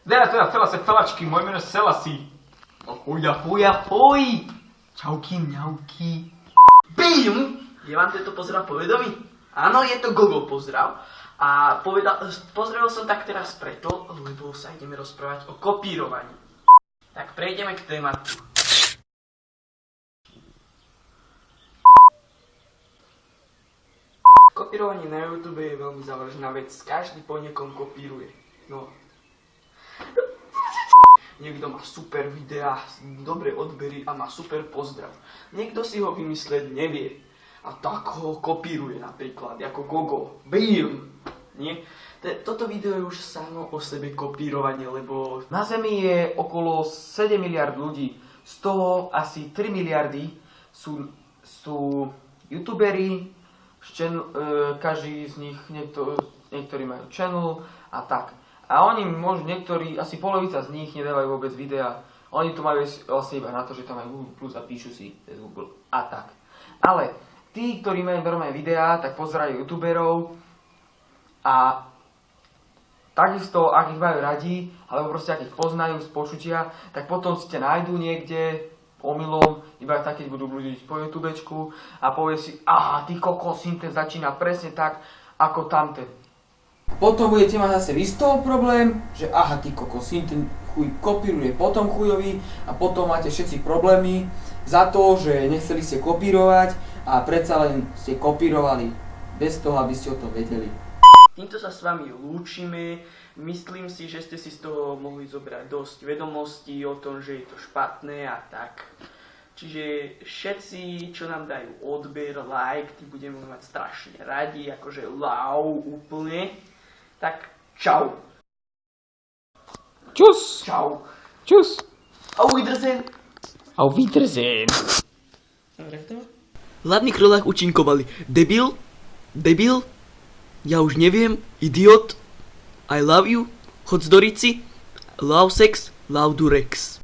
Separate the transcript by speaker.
Speaker 1: Teda, felačky, moje meno je Selasi.
Speaker 2: Ahoj. Čauky, mňauky. Bim! Je vám tento pozdrav povedomý? Áno, je to Gogo pozdrav. A pozdravil som tak teraz preto, lebo sa ideme rozprávať o kopírovaní. Tak prejdeme k tématu. Kopírovanie na YouTube je veľmi závažná vec. Každý po niekom kopíruje. No. Niekto má super videá, dobré odbery a má super pozdrav. Niekto si ho vymysleť nevie a tak ho kopíruje napríklad, ako Gogo. Bim! Nie? Toto video je už samo o sebe kopírovanie, lebo na Zemi je okolo 7 miliard ľudí. Z toho asi 3 miliardy sú youtuberi, každý z nich, niektorí majú channel a tak. A oni môžu, niektorí, asi polovica z nich nedávajú vôbec videá. Oni to majú vlastne iba na to, že tam majú Google Plus a píšu si cez Google a tak. Ale tí, ktorí majú normálne videá, tak pozerajú youtuberov a takisto, ak ich majú radi, alebo proste ak ich poznajú z počutia, tak potom si ťa nájdú niekde omylom, iba tak, keď budú blúdiť po youtubečku a povie si, aha, ty kokos, ten začína presne tak, ako tamten. Potom budete mať zase vy z toho problém, že aha, ty kokos, ten chuj kopíruje potom chujovi a potom máte všetci problémy za to, že nechceli ste kopírovať a predsa len ste kopírovali bez toho, aby ste o tom vedeli. Týmto sa s vami lúčime. Myslím si, že ste si z toho mohli zobrať dosť vedomostí o tom, že je to špatné a tak. Čiže všetci, čo nám dajú odber, like, tí budeme mať strašne radi, akože wow úplne. Tak čau.
Speaker 1: Tschüss.
Speaker 2: Čau.
Speaker 1: Tschüss.
Speaker 2: Auf Wiedersehen.
Speaker 1: Auf Wiedersehen.
Speaker 2: V hlavných rolách účinkovali debil, ja už neviem, idiot, I love you, chod z Dorici, love sex, love durex.